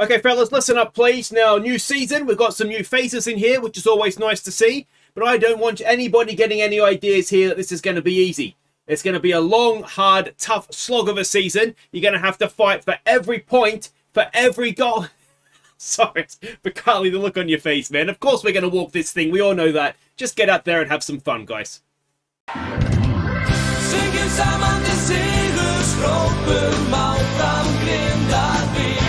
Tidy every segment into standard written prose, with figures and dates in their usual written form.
Okay, fellas, listen up, please. Now, new season. We've got some new faces in here, which is always nice to see. But I don't want anybody getting any ideas here that this is going to be easy. It's going to be a long, hard, tough slog of a season. You're going to have to fight for every point, for every goal. Sorry, but Carly, the look on your face, man. Of course we're going to walk this thing. We all know that. Just get out there and have some fun, guys. Syngur saman til sigurs hrópum áfram Grindavik.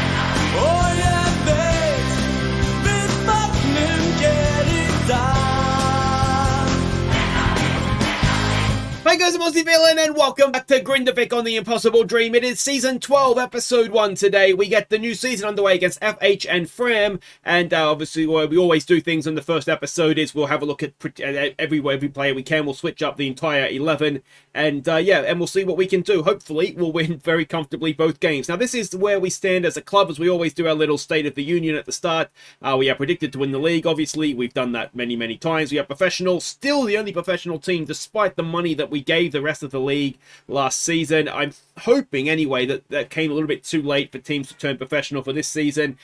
Og ég veit við fagnum gerir dag. Hi guys, I'm Aussie Villain and welcome back to Grindavik on the Impossible Dream. It is Season 12, Episode 1 today. We get the new season underway against FH and Fram. And obviously, what we always do things on the first episode is we'll have a look at every player we can. We'll switch up the entire 11. And and we'll see what we can do. Hopefully, we'll win very comfortably both games. Now, this is where we stand as a club, as we always do our little State of the Union at the start. We are predicted to win the league, obviously. We've done that many, many times. We are professional. Still the only professional team, despite the money that we gave the rest of the league last season. I'm hoping, anyway, that came a little bit too late for teams to turn professional for this season.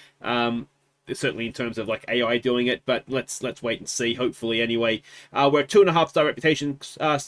Certainly in terms of like AI doing it, but let's wait and see. Hopefully, anyway. We're a 2.5-star reputation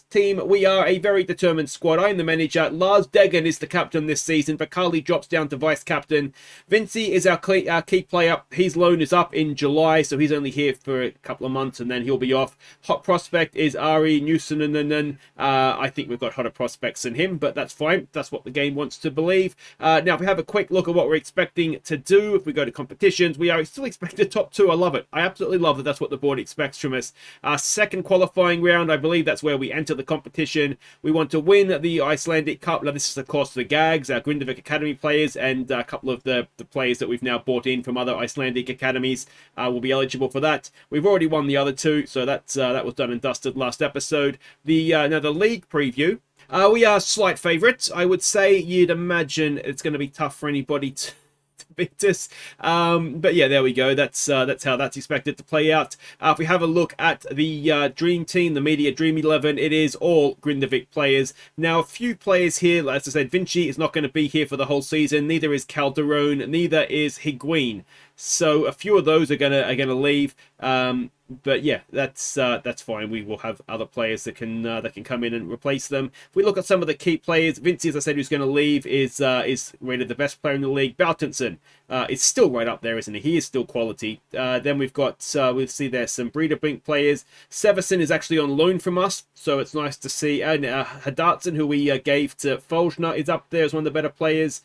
team. We are a very determined squad. I am the manager. Lars Deggen is the captain this season. Vakali drops down to vice captain. Vinci is our key player. His loan is up in July, so he's only here for a couple of months and then he'll be off. Hot prospect is Ari Newsonen. I think we've got hotter prospects than him, but that's fine. That's what the game wants to believe. Now, if we have a quick look at what we're expecting to do, if we go to competitions, we are still expected top 2. I love it. I absolutely love that that's what the board expects from us. Our second qualifying round, I believe that's where we enter the competition. We want to win the Icelandic Cup. Now, this is, of course, the Gags, our Grindavik Academy players, and a couple of the players that we've now bought in from other Icelandic academies will be eligible for that. We've already won the other 2, so that was done and dusted last episode. Now, the league preview. We are slight favourites. I would say you'd imagine it's going to be tough for anybody to beat us. But yeah, there we go. That's how that's expected to play out. If we have a look at the Dream Team, the Media Dream 11, it is all Grindavik players. Now, a few players here, as I said, Vinci is not going to be here for the whole season. Neither is Calderon. Neither is Higuin. So a few of those are gonna leave. But yeah, that's fine. We will have other players that can come in and replace them. If we look at some of the key players, Vinci, as I said, who's going to leave, is rated the best player in the league. Baltinson is still right up there, isn't he? He is still quality. Then we've got we'll see there's some Breeder Brink players. Severson is actually on loan from us, so it's nice to see. And Hadartson, who we gave to Folgner, is up there as one of the better players.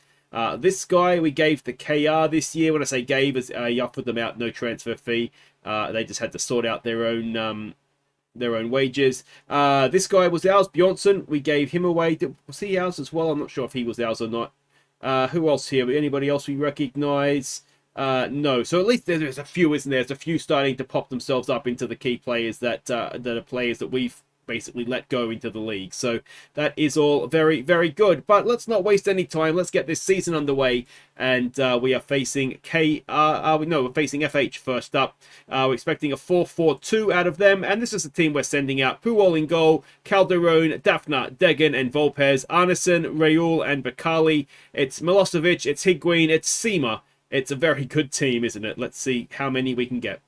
This guy we gave the KR this year. When I say gave, is you offered them out, no transfer fee. They just had to sort out their own wages. This guy was ours, Bjornsson. We gave him away. Was he ours as well? I'm not sure if he was ours or not. Who else here? Anybody else we recognise? No. So at least there's a few, isn't there? There's a few starting to pop themselves up into the key players that are players that we've basically let go into the league. So that is all very, very good. But let's not waste any time. Let's get this season underway. And we are facing we're facing FH first up. We're expecting a 4-4-2 out of them. And this is the team we're sending out. Puol in goal, Calderon, Daphna, Degen, and Volpez, Arneson, Raul, and Bakali. It's Milosevic, it's Higuin, it's Sema. It's a very good team, isn't it? Let's see how many we can get.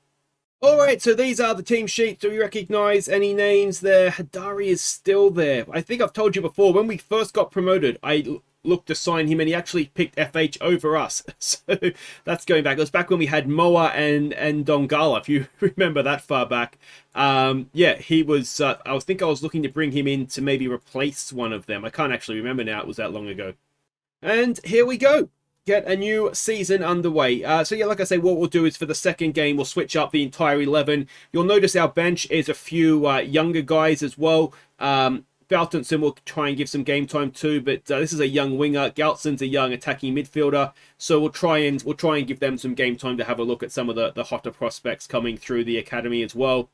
Alright, so these are the team sheets. Do we recognise any names there? Hadari is still there. I think I've told you before, when we first got promoted, I looked to sign him and he actually picked FH over us. So that's going back. It was back when we had Moa and Dongala, if you remember that far back. Yeah, he was, I was looking to bring him in to maybe replace one of them. I can't actually remember now, it was that long ago. And here we go. Get a new season underway. So yeah, like I say, what we'll do is for the second game, we'll switch up the entire 11. You'll notice our bench is a few younger guys as well. Baltinson will try and give some game time too, but this is a young winger. Galtson's a young attacking midfielder, so we'll try and give them some game time to have a look at some of the hotter prospects coming through the academy as well.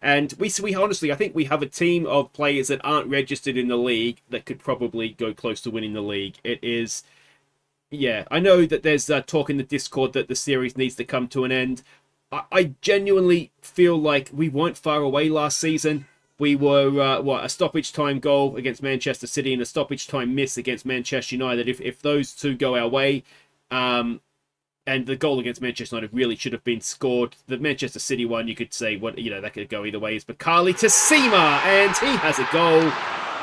And we honestly, I think we have a team of players that aren't registered in the league that could probably go close to winning the league. It is. Yeah, I know that there's talk in the Discord that the series needs to come to an end. I genuinely feel like we weren't far away last season. We were, a stoppage time goal against Manchester City and a stoppage time miss against Manchester United. If those two go our way, and And the goal against Manchester United really should have been scored. The Manchester City one, you could say, that could go either way. Is Bakali to Seema, and he has a goal.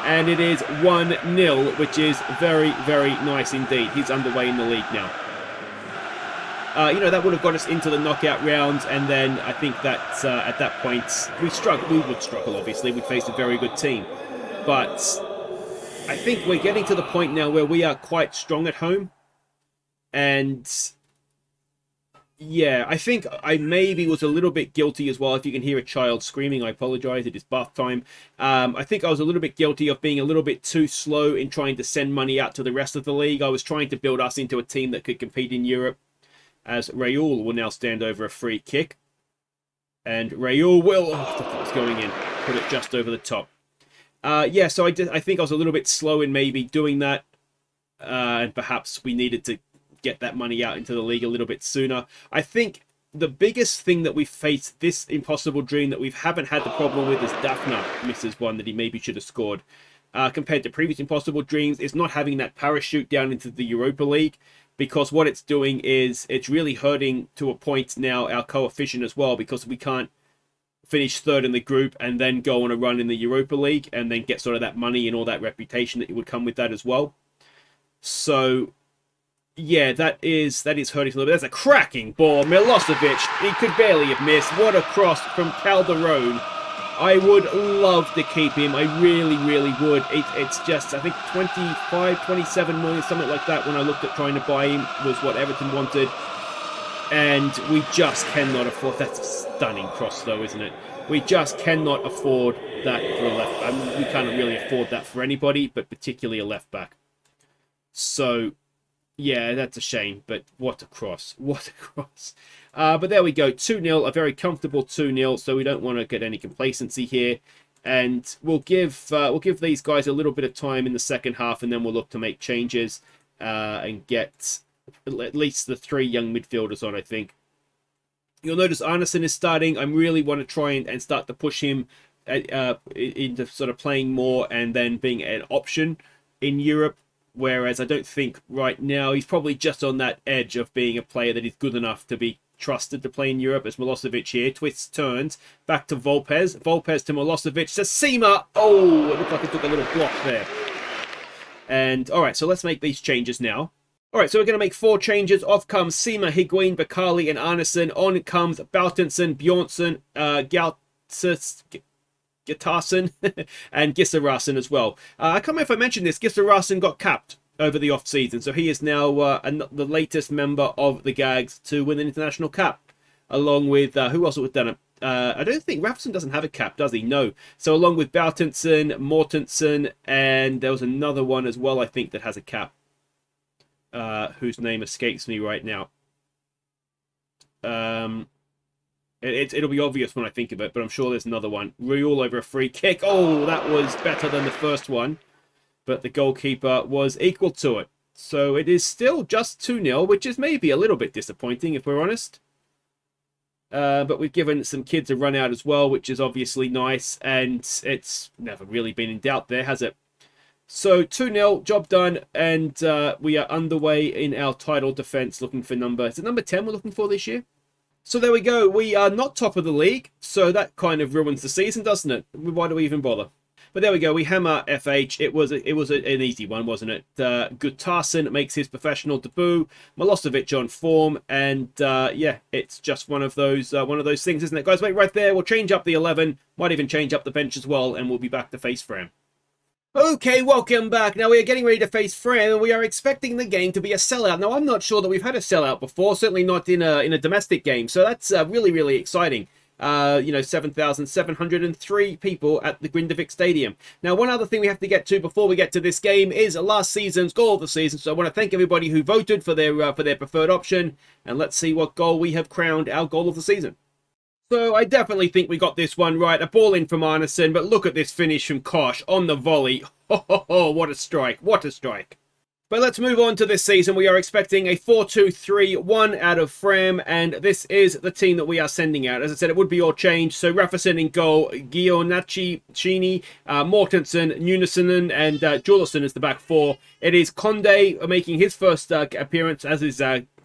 And it is 1-0, which is very, very nice indeed. He's underway in the league now. That would have got us into the knockout rounds, and then I think that at that point, we would struggle, obviously. We'd face a very good team. But I think we're getting to the point now where we are quite strong at home. And yeah, I think I maybe was a little bit guilty as well. If you can hear a child screaming, I apologize. It is bath time. I think I was a little bit guilty of being a little bit too slow in trying to send money out to the rest of the league. I was trying to build us into a team that could compete in Europe, as Raul will now stand over a free kick. And Raul will... Oh, it's going in. Put it just over the top. So I think I was a little bit slow in maybe doing that. And perhaps we needed to get that money out into the league a little bit sooner. I think the biggest thing that we faced this impossible dream that we haven't had the problem with is Daphne misses one that he maybe should have scored. Compared to previous impossible dreams, is not having that parachute down into the Europa League, because what it's doing is it's really hurting to a point now our coefficient as well, because we can't finish third in the group and then go on a run in the Europa League and then get sort of that money and all that reputation that would come with that as well. So yeah, that is hurting a little bit. That's a cracking ball. Milosevic, he could barely have missed. What a cross from Calderone. I would love to keep him. I really, really would. It's just, I think 25, 27 million, something like that, when I looked at trying to buy him, was what Everton wanted. And we just cannot afford... That's a stunning cross, though, isn't it? We just cannot afford that for a left... I mean, we can't really afford that for anybody, but particularly a left-back. So... yeah, that's a shame, but what a cross. What a cross. But there we go, 2-0, a very comfortable 2-0, so we don't want to get any complacency here. And we'll give these guys a little bit of time in the second half, and then we'll look to make changes and get at least the 3 young midfielders on, I think. You'll notice Arneson is starting. I really want to try and start to push him into sort of playing more and then being an option in Europe. Whereas I don't think right now he's probably just on that edge of being a player that is good enough to be trusted to play in Europe. As Milosevic here twists, turns back to Volpez. Volpez to Milosevic to Seema. Oh, it looked like it took a little block there. And all right, so let's make these changes now. All right, so we're going to make 4 changes. Off comes Seema, Higuain, Bakali, and Arneson. On comes Bautenson, Bjornsson, Gitarsson and Gisarasen as well. I can't remember if I mentioned this. Gisarasen got capped over the off-season, so he is now the latest member of the Gags to win an international cap, along with who else would have done it? I don't think Rafson doesn't have a cap, does he? No. So along with Bautenson, Mortensen, and there was another one as well, I think, that has a cap, whose name escapes me right now. It'll be obvious when I think of it, but I'm sure there's another one. Raul over a free kick. Oh, that was better than the first one. But the goalkeeper was equal to it. So it is still just 2-0, which is maybe a little bit disappointing, if we're honest. But we've given some kids a run out as well, which is obviously nice. And it's never really been in doubt there, has it? So 2-0, job done. And we are underway in our title defense, looking for number... Is it number 10 we're looking for this year? So there we go. We are not top of the league, so that kind of ruins the season, doesn't it? Why do we even bother? But there we go. We hammer FH. It was an easy one, wasn't it? Gutarsson makes his professional debut. Milosevic on form, and yeah, it's just one of those things, isn't it, guys? Wait right there. We'll change up the 11. Might even change up the bench as well, and we'll be back to face Fram. Okay, welcome back. Now we are getting ready to face Fram, and we are expecting the game to be a sellout. Now I'm not sure that we've had a sellout before, certainly not in a domestic game. So that's really, really exciting. 7,703 people at the Grindavik Stadium. Now, one other thing we have to get to before we get to this game is last season's goal of the season. So I want to thank everybody who voted for their preferred option, and let's see what goal we have crowned our goal of the season. So I definitely think we got this one right. A ball in from Arneson, but look at this finish from Kosh on the volley. Oh, what a strike. What a strike. But let's move on to this season. We are expecting a 4-2-3-1 out of Fram, and this is the team that we are sending out. As I said, it would be all change. So Rafferson in goal, Gionacci, Chini, Mortensen, Nunesinen, and Juleson is the back 4. It is Conde making his first appearance, as is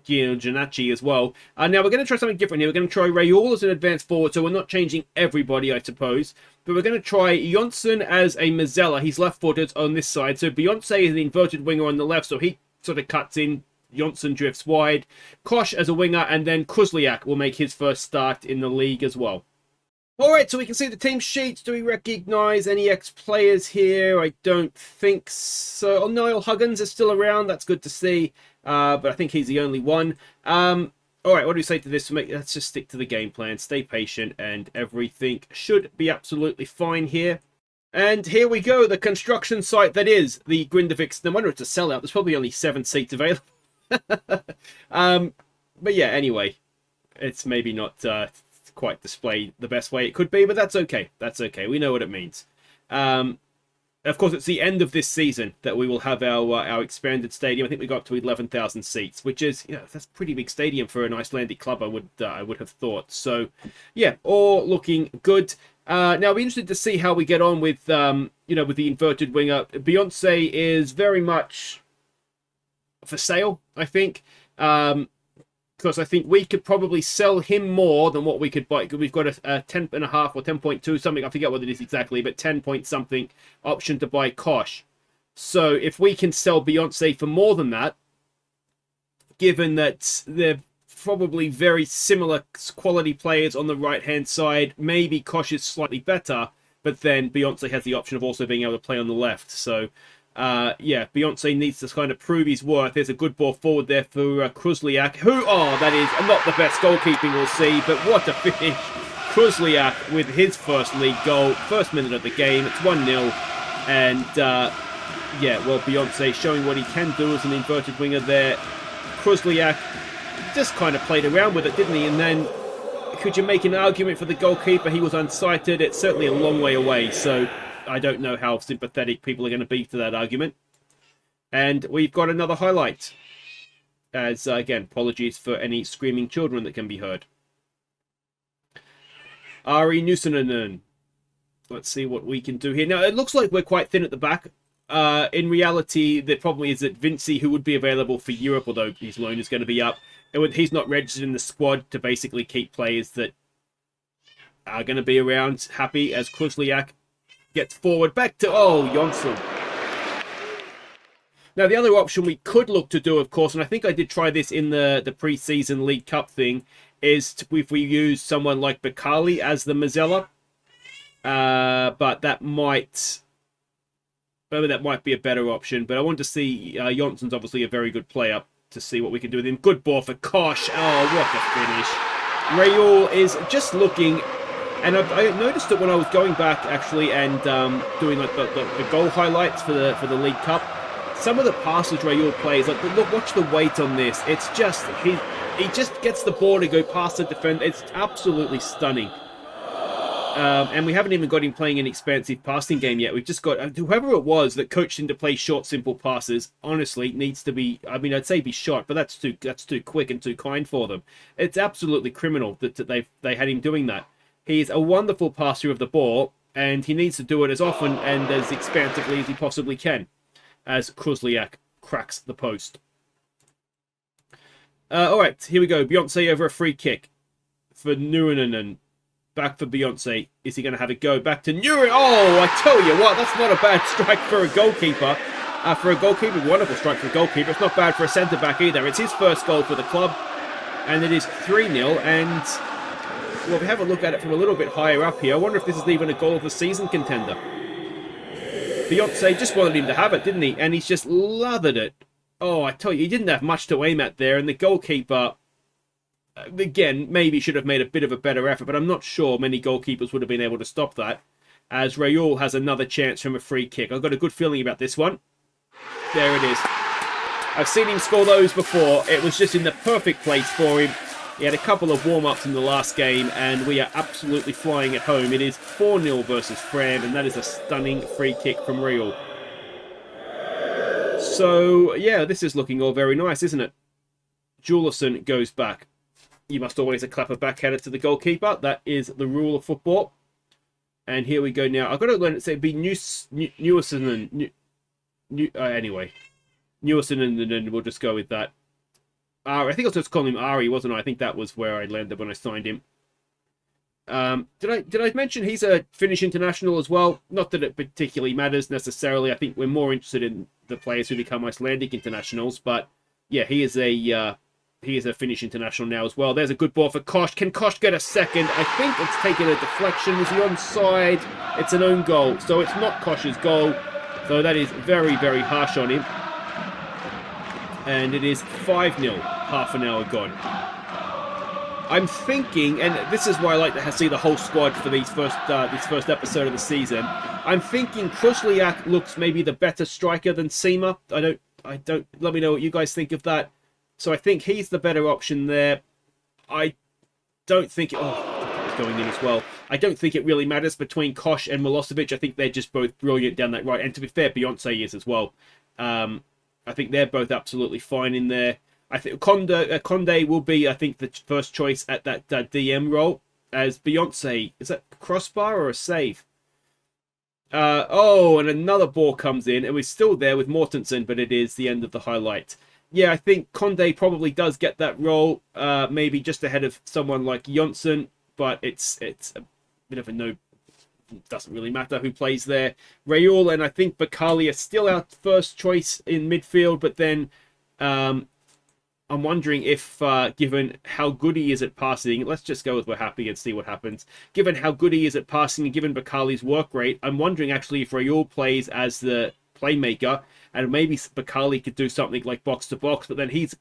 Giorginaci as well. Now we're going to try something different here. We're going to try Raul as an advanced forward, so we're not changing everybody, I suppose. But we're going to try Jonsson as a Mazzella. He's left-footed on this side. So Beyonce is an inverted winger on the left, so he sort of cuts in. Jonsson drifts wide. Kosh as a winger, and then Kruzliak will make his first start in the league as well. Alright, so we can see the team sheets. Do we recognise any ex-players here? I don't think so. Oh, Niall Huggins is still around. That's good to see. But I think he's the only one. Alright, what do we say to this? Let's just stick to the game plan. Stay patient, and everything should be absolutely fine here. And here we go, the construction site that is the Grindavik. No wonder it's a sellout. There's probably only 7 seats available. But yeah, anyway, it's maybe not quite displayed the best way it could be, but that's okay. That's okay. We know what it means. Of course, it's the end of this season that we will have our expanded stadium. I think we got up to 11,000 seats, which is, that's a pretty big stadium for an Icelandic club, I would have thought. So, yeah, all looking good. Now, we're interested to see how we get on with, with the inverted winger. Beyonce is very much for sale, I think. Because I think we could probably sell him more than what we could buy. We've got a 10.5 or 10.2 something. I forget what it is exactly, but 10 point something option to buy Kosh. So if we can sell Beyonce for more than that, given that they're probably very similar quality players on the right-hand side, maybe Kosh is slightly better, but then Beyonce has the option of also being able to play on the left. So yeah, Beyonce needs to kind of prove his worth. There's a good ball forward there for Kruzliak, who, that is not the best goalkeeping we'll see, but what a finish. Kruzliak with his first league goal, first minute of the game, it's 1-0, and yeah, well, Beyonce showing what he can do as an inverted winger there. Kruzliak just kind of played around with it, didn't he? And then, could you make an argument for the goalkeeper? He was unsighted. It's certainly a long way away, so I don't know how sympathetic people are going to be to that argument. And we've got another highlight. As, again, apologies for any screaming children that can be heard. Ari Nusanen. Let's see what we can do here. Now, it looks like we're quite thin at the back. In reality, there probably is that Vinci, who would be available for Europe, although his loan is going to be up. He's not registered in the squad to basically keep players that are going to be around happy, as Kruzliak gets forward back to, Jonsson. Now, the other option we could look to do, of course, and I think I did try this in the pre-season League Cup thing, is if we use someone like Bakali as the Mazzella. But that might be a better option. But I want to see, Jonsson's obviously a very good player, to see what we can do with him. Good ball for Kosh. Oh, what a finish. Raul is just looking... And I noticed that when I was going back, actually, and doing like the goal highlights for the League Cup, some of the passes Raul plays, like, look, watch the weight on this. It's just, he just gets the ball to go past the defender. It's absolutely stunning. And we haven't even got him playing an expansive passing game yet. We've just got, whoever it was that coached him to play short, simple passes, honestly, needs to be, I mean, I'd say be shot, but that's too quick and too kind for them. It's absolutely criminal that they had him doing that. He's a wonderful passer of the ball, and he needs to do it as often and as expansively as he possibly can, as Kruzliak cracks the post. All right, here we go. Beyonce over a free kick for Nuunanen. Back for Beyonce. Is he going to have a go? Back to Nuunanen. Oh, I tell you what, that's not a bad strike for a goalkeeper. Wonderful strike for a goalkeeper. It's not bad for a centre-back either. It's his first goal for the club, and it is 3-0, and... well, we have a look at it from a little bit higher up here. I wonder if this is even a goal of the season contender. Beyonce just wanted him to have it, didn't he? And he's just lathered it. Oh, I tell you, he didn't have much to aim at there. And the goalkeeper, again, maybe should have made a bit of a better effort. But I'm not sure many goalkeepers would have been able to stop that. As Raul has another chance from a free kick. I've got a good feeling about this one. There it is. I've seen him score those before. It was just in the perfect place for him. He had a couple of warm-ups in the last game, and we are absolutely flying at home. It is 4-0 versus Fram, and that is a stunning free kick from Real. So, yeah, this is looking all very nice, isn't it? Juleson goes back. You must always clap a backhander to the goalkeeper. That is the rule of football. And here we go now. I've got to learn it to say be Newison. Anyway. Newison, and then we'll just go with that. Ari. I think I was just calling him Ari, wasn't I? I think that was where I landed when I signed him. Did I mention he's a Finnish international as well? Not that it particularly matters necessarily. I think we're more interested in the players who become Icelandic internationals. But yeah, he is a Finnish international now as well. There's a good ball for Kosh. Can Kosh get a second? I think it's taken a deflection. Is he onside? It's an own goal, so it's not Kosh's goal. So that is very, very harsh on him. And it is 5-0, half an hour gone. I'm thinking, and this is why I like to see the whole squad for this first episode of the season. I'm thinking Krusliak looks maybe the better striker than Sima. I don't. Let me know what you guys think of that. So I think he's the better option there. I don't think it was going in as well. I don't think it really matters between Kosh and Milosevic. I think they're just both brilliant down that right. And to be fair, Beyonce is as well. I think they're both absolutely fine in there. I think Conde will be, I think, the first choice at that DM role. As Beyonce, is that crossbar or a save? And another ball comes in, and we're still there with Mortensen, but it is the end of the highlight. Yeah, I think Conde probably does get that role, maybe just ahead of someone like Jonsson, but it's a bit of a no. Doesn't really matter who plays there. Raul and I think Bakali are still our first choice in midfield, but then I'm wondering if, given how good he is at passing, let's just go with we're happy and see what happens. Given how good he is at passing and given Bakali's work rate, I'm wondering actually if Raul plays as the playmaker, and maybe Bakali could do something like box to box, but then he's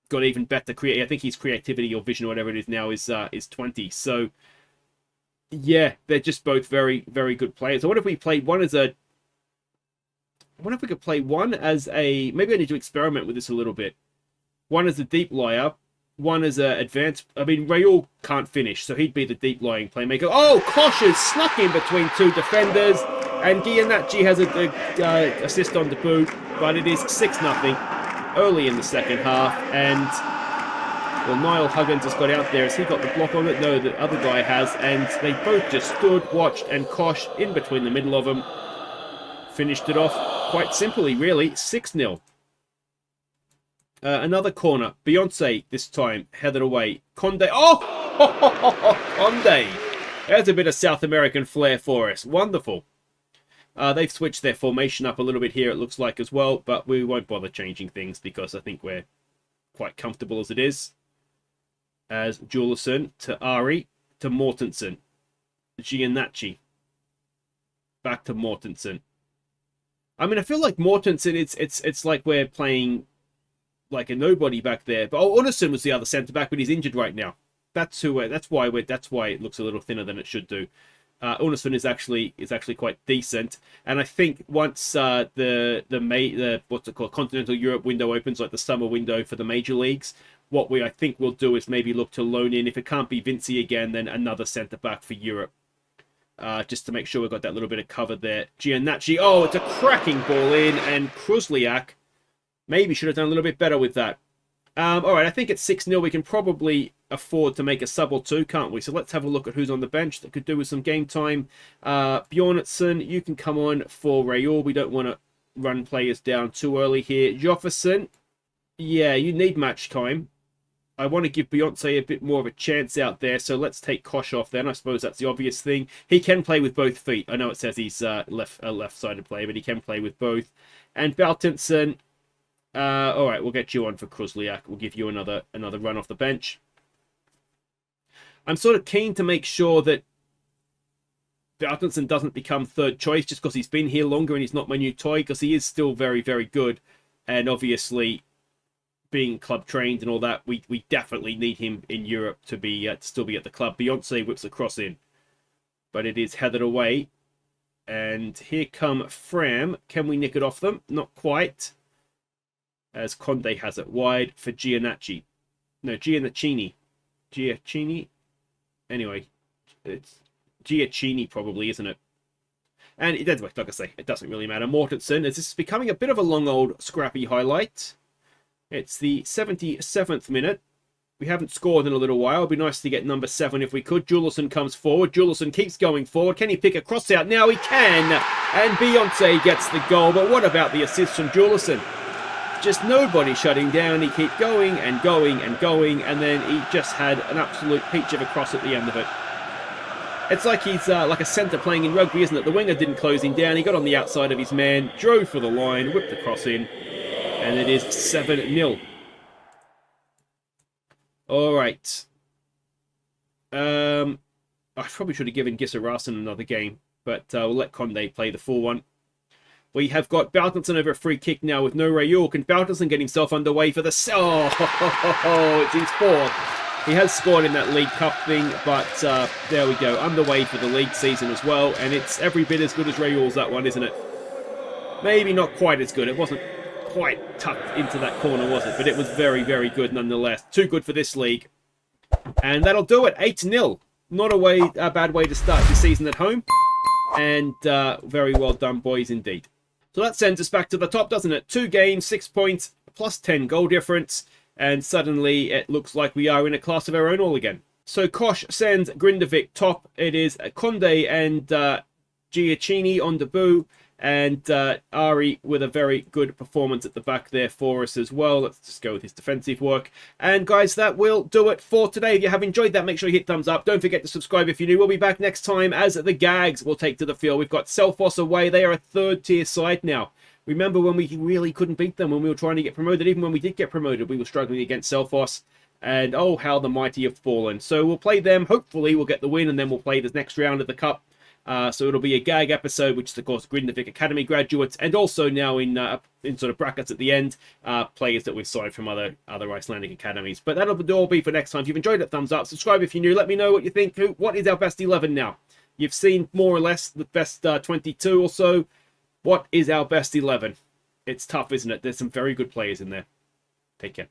got even better I think his creativity or vision or whatever it is now is 20. So yeah, they're just both very, very good players. I wonder if we played one as a. I wonder if we could play one as a. Maybe I need to experiment with this a little bit. One as a deep liar, one as a advanced. I mean, Raul can't finish, so he'd be the deep lying playmaker. Oh, Kosh has snuck in between two defenders, and Giannacci has a assist on the boot, but it is 6-0 early in the second half, and. Well, Niall Huggins has got out there. Has he got the block on it? No, the other guy has. And they both just stood, watched, and Kosh in between the middle of them finished it off quite simply, really. 6-0. Another corner. Beyonce this time headed away. Conde. Oh! Conde! There's a bit of South American flair for us. Wonderful. They've switched their formation up a little bit here, it looks like, as well. But we won't bother changing things because I think we're quite comfortable as it is. As Juleson to Ari to Mortensen. Giannacci. Back to Mortensen. I mean, I feel like Mortensen, it's like we're playing like a nobody back there. But Anderson was the other centre back, but he's injured right now. That's why it looks a little thinner than it should do. Anderson is actually quite decent, and I think once the what's it called, Continental Europe window opens, like the summer window for the major leagues, what I think we'll do is maybe look to loan in, if it can't be Vinci again, then another centre back for Europe, just to make sure we've got that little bit of cover there. Giannacci, oh, it's a cracking ball in, and Krusliak maybe should have done a little bit better with that. All right, I think at 6-0 we can probably afford to make a sub or two, can't we? So let's have a look at who's on the bench that could do with some game time. Bjornsson, you can come on for Raul. We don't want to run players down too early here. Jofferson, yeah, you need match time. I want to give Beyonce a bit more of a chance out there, so let's take Kosh off then. I suppose that's the obvious thing. He can play with both feet. I know it says he's a left-sided player, but he can play with both. And Baltinson, all right, we'll get you on for Krusliak. We'll give you another run off the bench. I'm sort of keen to make sure that Baltinson doesn't become third choice just because he's been here longer and he's not my new toy, because he is still very, very good. And obviously, being club trained and all that, we definitely need him in Europe to be to still be at the club. Beyonce whips the cross in, but it is headed away. And here come Fram. Can we nick it off them? Not quite. As Conde has it wide for Giannacci. No, Giannacini. Anyway, it's Giacchini probably, isn't it? And it doesn't, like I say, it doesn't really matter. Mortensen, as this is becoming a bit of a long old scrappy highlight. It's the 77th minute. We haven't scored in a little while. It'd be nice to get number 7 if we could. Juleson comes forward. Juleson keeps going forward. Can he pick a cross out? Now he can. And Beyonce gets the goal. But what about the assist from Juleson? just nobody shutting down. He kept going and going and going, and then he just had an absolute peach of a cross at the end of it. It's like he's like a centre playing in rugby, isn't it? The winger didn't close him down. He got on the outside of his man, drove for the line, whipped the cross in, and it is 7-0. All right. I probably should have given Gisarasen another game, but we'll let Conde play the full one. We have got Baltinson over a free kick now with no Rayul. Can Baltinson get himself underway for the... Oh, it's his fourth. He has scored in that League Cup thing, but there we go. Underway for the league season as well, and it's every bit as good as Rayul's, that one, isn't it? Maybe not quite as good. It wasn't quite tucked into that corner, was it? But it was very, very good nonetheless. Too good for this league. And that'll do it. 8-0. Not a bad way to start the season at home. And very well done, boys, indeed. So that sends us back to the top, doesn't it? 2 games, 6 points, plus 10 goal difference. And suddenly it looks like we are in a class of our own all again. So Kosh sends Grindavik top. It is Conde and Giacchini on debut. And Ari with a very good performance at the back there for us as well. Let's just go with his defensive work. And guys, that will do it for today. If you have enjoyed that, make sure you hit thumbs up. Don't forget to subscribe if you're new. We'll be back next time as the Gags will take to the field. We've got Selfoss away. They are a 3rd tier side now. Remember when we really couldn't beat them when we were trying to get promoted? Even when we did get promoted, we were struggling against Selfoss. And oh, how the mighty have fallen. So we'll play them. Hopefully we'll get the win, and then we'll play the next round of the Cup. So it'll be a gag episode, which is, of course, Grindavik Academy graduates, and also now in sort of brackets at the end, players that we've signed from other Icelandic academies. But that'll all be for next time. If you've enjoyed it, thumbs up. Subscribe if you're new. Let me know what you think. What is our best 11 now? You've seen more or less the best 22 or so. What is our best 11? It's tough, isn't it? There's some very good players in there. Take care.